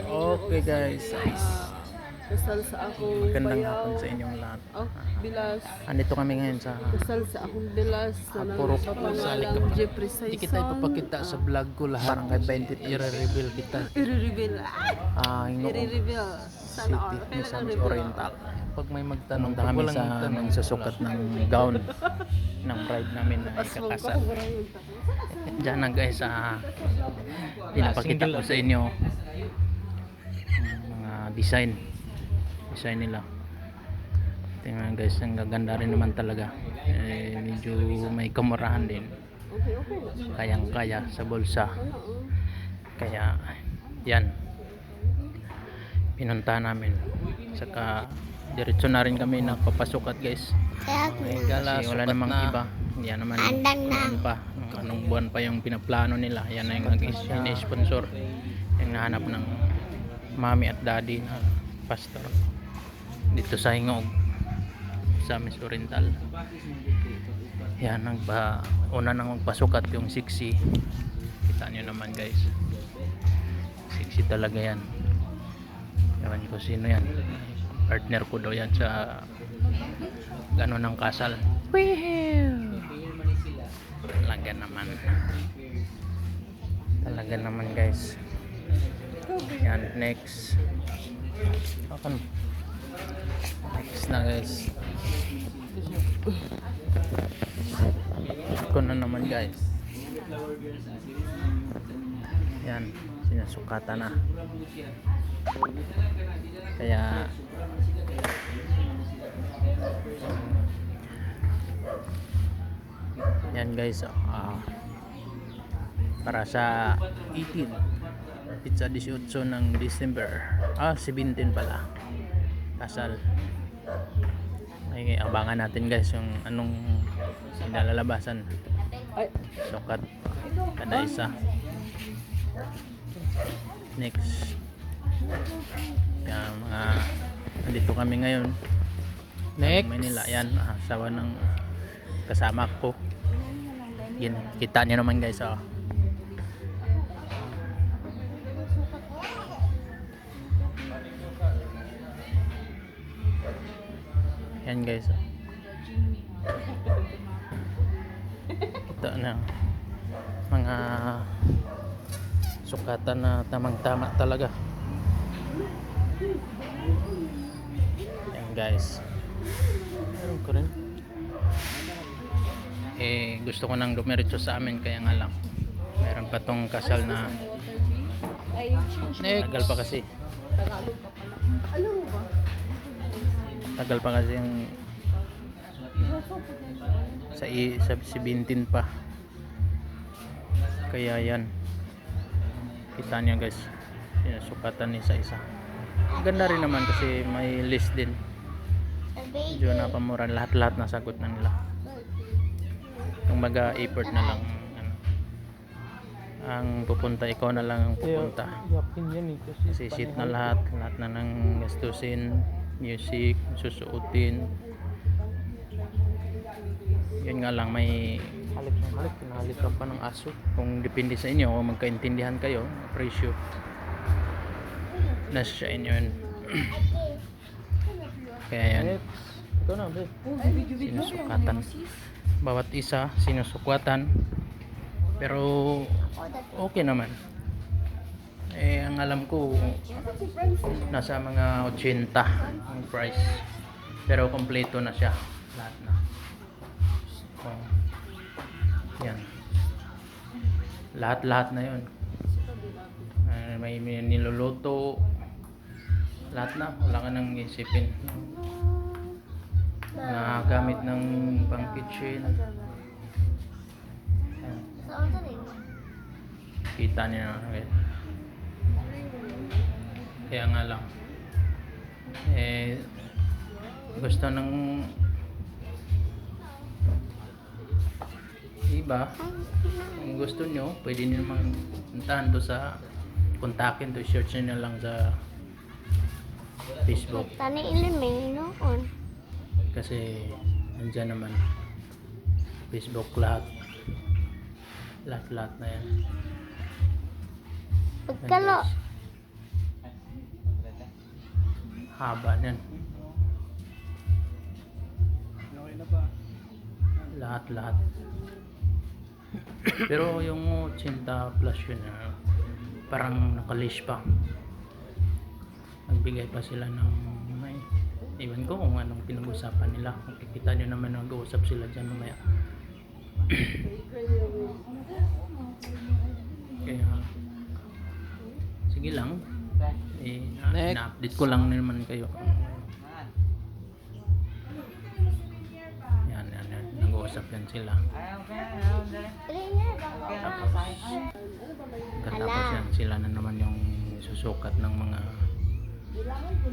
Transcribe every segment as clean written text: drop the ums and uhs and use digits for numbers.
sa inyo. Okay guys, Kasal sa akong magandang bayaw. hapon sa inyong lahat. Oh, bilas. Andito kami ngayon sa Kasal sa akong bilas. Na Purok nagpapangalang Jeffrey Hindi kita Saison. ipapakita sa vlog ko lahat. Barangay 23 I-reveal kita. I-reveal. Hingong I-reveal. Sana all. City, Kailan Misamis reveal? Oriental. Pag may magtanong, Pumunta kami walang sa magtanong, nagsusukat ng gown ng bride namin na Aswang ko, ikakasal. maraming takot. Diyan na guys, pinapakita ko sa inyo yung mga design nila. Tingnan guys, ang gaganda rin naman talaga. Medyo may kamurahan din. Okay, okay. Kayang-kaya sa bulsa. Ano, oh. Kaya yan, pinunta namin. Saka diretso na rin kami nagpapasukat guys. Kasi wala namang iba. Yan naman buwan pa. Anong buwan pa yung pinaplano nila. Yan na yung nag-sponsor. Yung nahanap ng mami at daddy na pastor dito sa Hingog sa Miss Oriental. Yan, una nang magpasukat yung 6C. Kita nyo naman guys, 6C talaga yan. Ewan ko sino yan, partner ko daw yan sa gano'n ng kasal. Talaga naman guys. Yan, next na guys. Ito na naman guys. Yan, sinasukatan na. Kaya yan guys, para sa 18, pizza 18 ng December, 17 pala kasal. Ay, abangan natin guys yung anong sinalalabasan. Ay, Sukat kada isa. Next, kaya nandito kami ngayon Manila. Yan, asawa ng kasama ko. Yan, kita niyo naman guys, yan guys, ito na mga sukatan na tamang-tama talaga. Yan guys, meron ko rin gusto ko nang dumiretso sa amin, kaya nga lang meron pa tong kasal na tagal pa kasi. Tagalog pa pala. Alam mo ba? Tagal pa kasi yung sa 17 pa. Kaya yan, kita niyo guys, sinasukatan ni isa. Ganda rin naman kasi may list din. Medyo napamura, lahat na sagot na nila. Yung mag-effort na lang ang pupunta, ikaw na lang ang pupunta. Kasi seat na lahat na ng gastusin, music, susuotin. Yun nga lang, may halip ka pa ng aso. Kung depende sa inyo, kung magkaintindihan kayo, presyo nasa sa inyo yun. Kaya yan, sinusukatan bawat isa, sinusukatan, pero okay naman. Ang alam ko nasa mga 80 ang price, pero kompleto na siya lahat na. Yan, lahat na yun. May niluluto, lahat na, wala ka nang isipin na gamit ng pang kitchen. Kita niyo na guys. Kaya nga lang, gusto ng iba, kung gusto nyo, pwede nyo naman puntahan to sa, kontakin to, search nyo na lang sa Facebook. Tani iliming noon. Kasi nandyan naman Facebook, lahat na yan. Pagkalo. Haba niyan. Lahat. Pero yung 80 plus yun, parang nakalish pa. Nagbigay pa sila ng may iwan ko kung anong pinag-usapan nila. Makikita nyo naman nag-uusap sila dyan mamaya. Kaya sige lang, na-update ko lang naman kayo. Yan, nag-uusap yan sila. Katapos yan, sila na naman yung susukat ng mga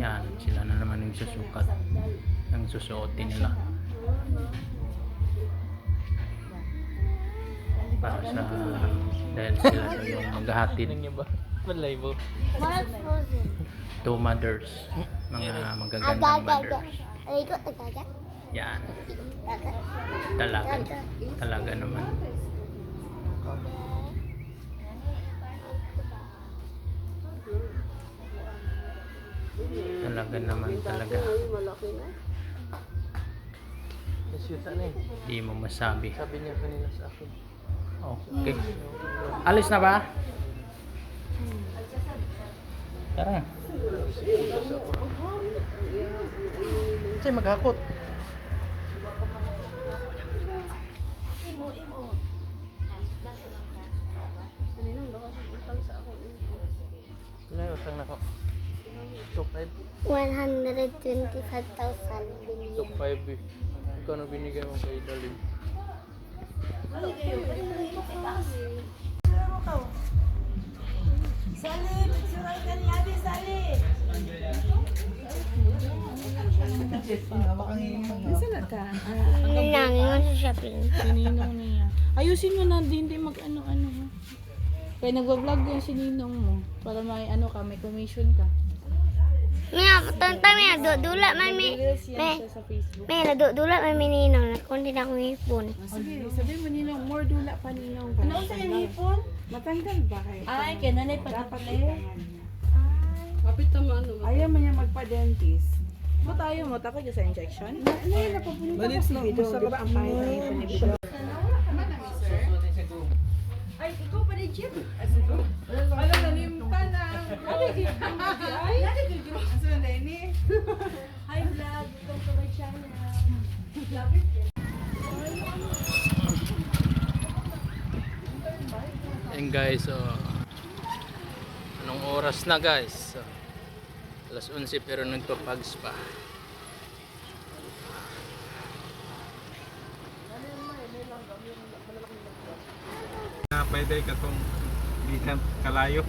yan, sila na naman yung susukat ng susuotin nila para sa dahil sila yung maghahatid to mothers, mga magagandang mothers. Yan, talaga naman. Talaga Malaki na. Nasyuta na eh. di mo masabi. Sabi niya kanina sa akin. Okay, alis na ba? Tara. Say maghakot. Kaninang baka utang sa ako. Ngayon, utang na ko. Top 5. 125,000 binigyan. Top 5 eh. Ikaw na binigay mo kay Dalim. Nanangingon sa shopping. Sininong niya. Ayusin mo na, hindi mag-ano-ano. Ha? Kaya nagwa-vlog yung sininong mo. Para may ano ka, may commission ka. Mia, tonton mia, dula man mi. Reels yan siya sa Facebook. Mia, dula man mi ninong. Nakundi na akong ipon. Sige, sabihin mo ninong, more dula pa ninong. Ano sa hipon? Matanggal ba kayo? Ay, kaya nanay pa dapat eh. Kapit naman ano. Ayaw mo niya magpa-dentist. Ba't ayaw mo? Takot ka sa injection? Nay, napapunta ka sa video. Di ba ang pahit ng ipon ni video? Ay, ikaw pa ni Chip. Alam na, limpa na. Ay, asa na ini? Hi, vlog. Welcome to my channel. And guys, so anong oras na guys? So, alas 11 pero nagpapags pa. Pwede ka itong di ka kalayo.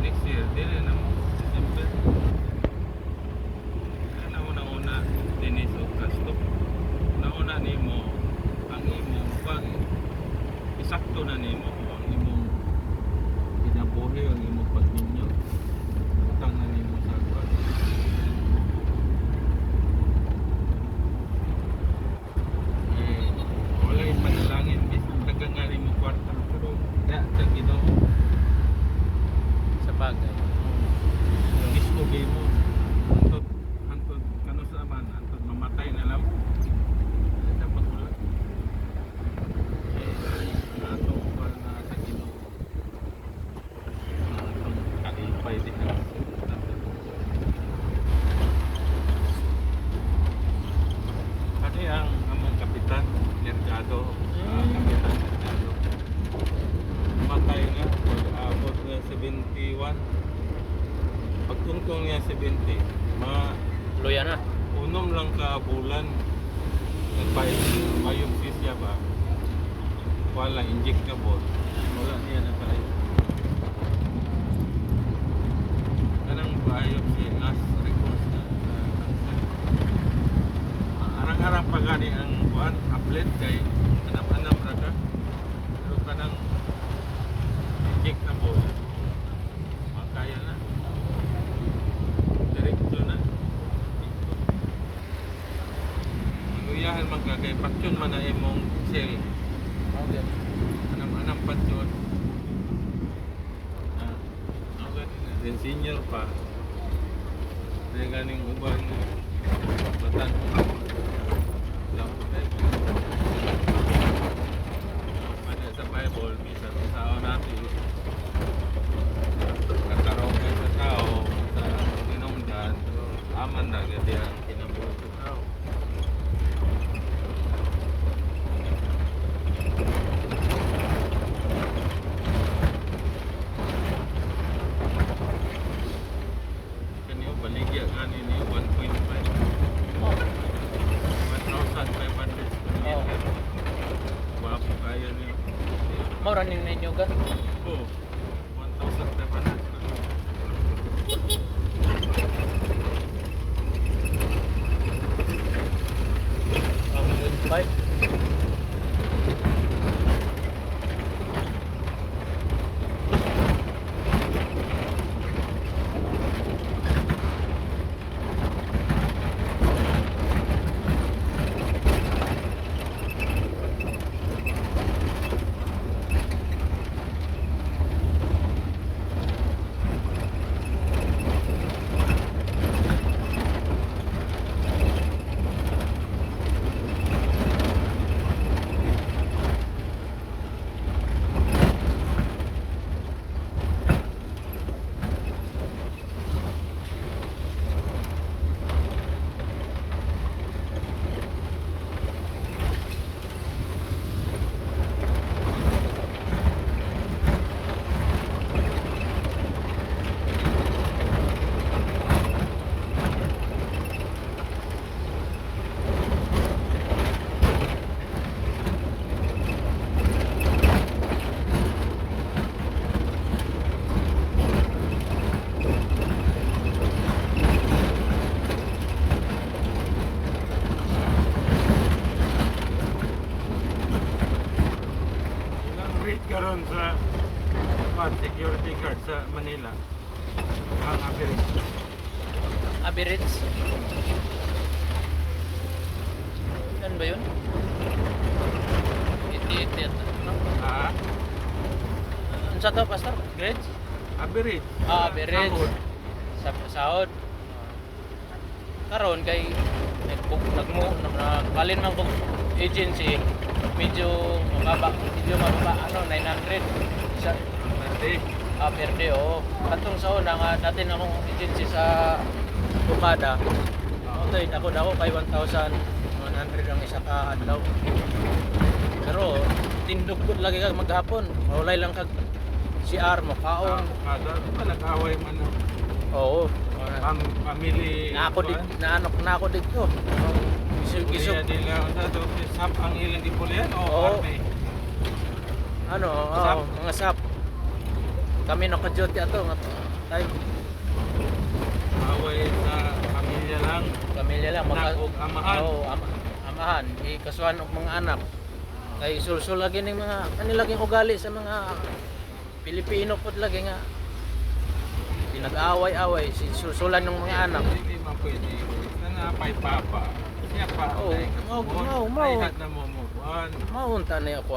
Next year, dili na mo. Simple. Ano una-una, dinis o kasto. Una-una ni mo, ang imong pag isakto na ni mo ang imong kinabuhi, ang imong pagninyo. Utang na ni mo sa kwan. Wala yung panalangin, bisan tagangari mo kwarta. Pero, kaya, Ginoo. Sa bagay. Iskobi mo antod kano sa man antod mamatay na lang dapat wala ato pa na sa Ginoo kalipay din na kani ang among kapitan Mercado kapitan Mercado matay nga abot na 71 pagtungtong niya 70 mga Luya na. unom lang ka bulan nagbayog siya ba wala injectable wala niya na tayo kanang bayog tablet kay anam-anam ra ka. Pero kanang injectable. Makaya na. Diretso na. Maguyahan man ka kay paksyon man na imong cell. Okay. Anam-anam paksyon. Then senior pa. Dahil ganing uban batan. Pada sa Bible, minsan sa tao natin kakaroon kayo sa tao sa tinungdan, aman na gadi ang kinabuhi sa tao. Kaniyo baligya kanin ni 1.5 1,500 Oh. Wapo kaya niyo. Mura ning ninyo gan. Oh, 1,500. Bye. Ilang rate karon sa security guard sa Manila? Ang average. Average. Yan ba yun? 88 yata. No? Ah, Ano sa to, Pastor? Grades? average. Average. Sahod. Sa sahod. Karon kay nagbalin man kog agency medyo mababa ano 900 isa Pwede. per day oh. Katong sa una nga natin akong agency sa Bukada. Okay, ako kay 1,100 ang isa ka adlaw. Pero tindog pud lagi kag maghapon. Walay lang kag CR mo kaon. Kada nag-away man ang Oo. family. Na ako dito. Gisog Nila unsa to sap ang ilang gipulian o Oo. army. ano, Sap. mga sap. Kami naka-duty ato nga time. Away sa pamilya lang. Pamilya lang Anak ug amahan. Oo, amahan, ikasuhan og mga anak. Kay sulsul lagi ning mga kanilaging ugali sa mga Pilipino pod lagi nga pinag-away-away sulsulan ng mga anak. Hindi man pwede. Na napay papa. Siya pa. Oo, mau. Lahat na mo mo. Maunta na ako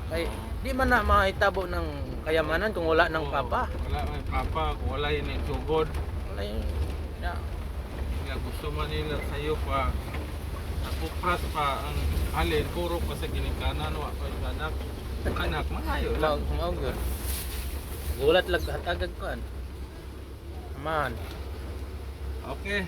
kay di man na mahitabo ng kayamanan kung wala ng papa. Wala may papa, kung wala yun yung sugod. Wala yung ya. Kaya gusto man nila sa'yo pa. Nakupras pa ang halin, puro pa sa ginikanan, wa pa yung anak. Anak, malayo lang. Mao gyud. Gulat lag hatagag kuan. Man. Okay.